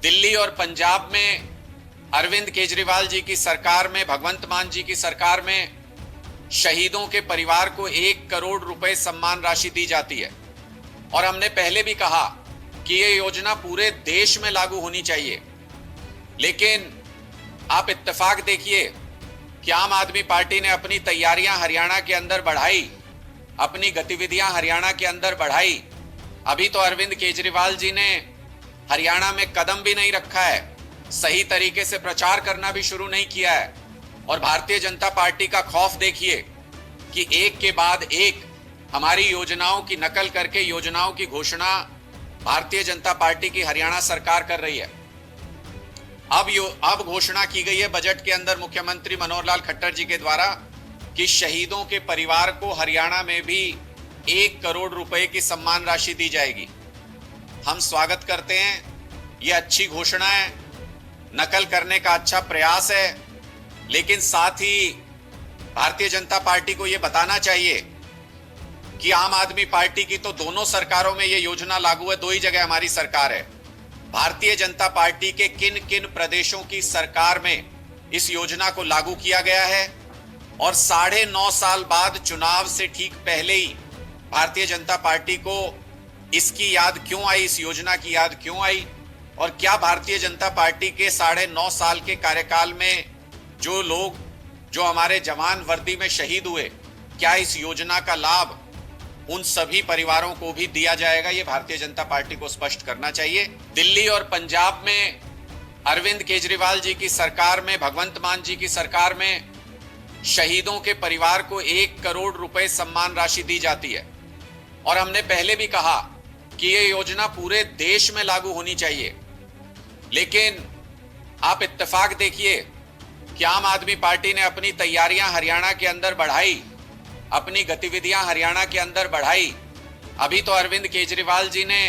दिल्ली और पंजाब में अरविंद केजरीवाल जी की सरकार में, भगवंत मान जी की सरकार में शहीदों के परिवार को 1 करोड़ रुपए सम्मान राशि दी जाती है। और हमने पहले भी कहा कि यह योजना पूरे देश में लागू होनी चाहिए। लेकिन आप इत्तेफाक देखिए कि आम आदमी पार्टी ने अपनी तैयारियां हरियाणा के अंदर बढ़ाई, अपनी गतिविधियां हरियाणा के अंदर बढ़ाई। अभी तो अरविंद केजरीवाल जी ने हरियाणा में कदम भी नहीं रखा है, सही तरीके से प्रचार करना भी शुरू नहीं किया है। और भारतीय जनता पार्टी का खौफ देखिए कि एक के बाद एक हमारी योजनाओं की नकल करके योजनाओं की घोषणा भारतीय जनता पार्टी की हरियाणा सरकार कर रही है। अब घोषणा की गई है बजट के अंदर मुख्यमंत्री मनोहर लाल खट्टर जी के द्वारा कि शहीदों के परिवार को हरियाणा में भी 1 करोड़ रुपए की सम्मान राशि दी जाएगी। हम स्वागत करते हैं, यह अच्छी घोषणा है, नकल करने का अच्छा प्रयास है। लेकिन साथ ही भारतीय जनता पार्टी को यह बताना चाहिए कि आम आदमी पार्टी की तो दोनों सरकारों में यह योजना लागू है, 2 ही जगह हमारी सरकार है। भारतीय जनता पार्टी के किन किन प्रदेशों की सरकार में इस योजना को लागू किया गया है और 9.5 साल बाद चुनाव से ठीक पहले ही भारतीय जनता पार्टी को इसकी याद क्यों आई, इस योजना की याद क्यों आई? और क्या भारतीय जनता पार्टी के 9.5 साल के कार्यकाल में जो लोग, जो हमारे जवान वर्दी में शहीद हुए, क्या इस योजना का लाभ उन सभी परिवारों को भी दिया जाएगा? ये भारतीय जनता पार्टी को स्पष्ट करना चाहिए। दिल्ली और पंजाब में अरविंद केजरीवाल जी की सरकार में, भगवंत मान जी की सरकार में शहीदों के परिवार को 1 करोड़ रुपए सम्मान राशि दी जाती है। और हमने पहले भी कहा कि यह योजना पूरे देश में लागू होनी चाहिए। लेकिन आप इत्तेफाक देखिए कि आम आदमी पार्टी ने अपनी तैयारियां हरियाणा के अंदर बढ़ाई, अपनी गतिविधियां हरियाणा के अंदर बढ़ाई। अभी तो अरविंद केजरीवाल जी ने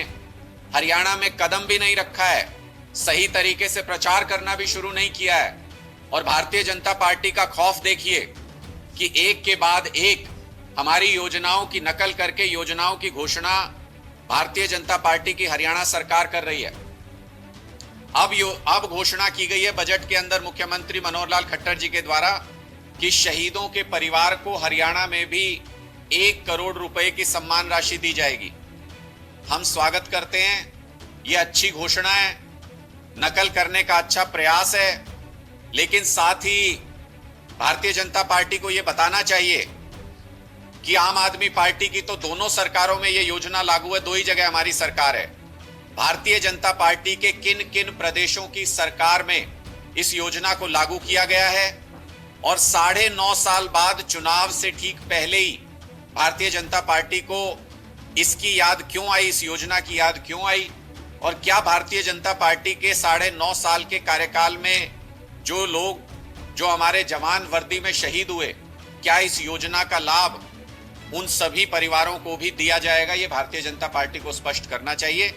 हरियाणा में कदम भी नहीं रखा है, सही तरीके से प्रचार करना भी शुरू नहीं किया है। और भारतीय जनता पार्टी का खौफ देखिए कि एक के बाद एक हमारी योजनाओं की नकल करके योजनाओं की घोषणा भारतीय जनता पार्टी की हरियाणा सरकार कर रही है। अब घोषणा की गई है बजट के अंदर मुख्यमंत्री मनोहर लाल खट्टर जी के द्वारा कि शहीदों के परिवार को हरियाणा में भी 1 करोड़ रुपए की सम्मान राशि दी जाएगी। हम स्वागत करते हैं, यह अच्छी घोषणा है, नकल करने का अच्छा प्रयास है। लेकिन साथ ही भारतीय जनता पार्टी को यह बताना चाहिए कि आम आदमी पार्टी की तो दोनों सरकारों में यह योजना लागू है, 2 ही जगह हमारी सरकार है। भारतीय जनता पार्टी के किन किन प्रदेशों की सरकार में इस योजना को लागू किया गया है और 9.5 साल बाद चुनाव से ठीक पहले ही भारतीय जनता पार्टी को इसकी याद क्यों आई, इस योजना की याद क्यों आई? और क्या भारतीय जनता पार्टी के 9.5 साल के कार्यकाल में जो लोग, जो हमारे जवान वर्दी में शहीद हुए, क्या इस योजना का लाभ उन सभी परिवारों को भी दिया जाएगा? ये भारतीय जनता पार्टी को स्पष्ट करना चाहिए।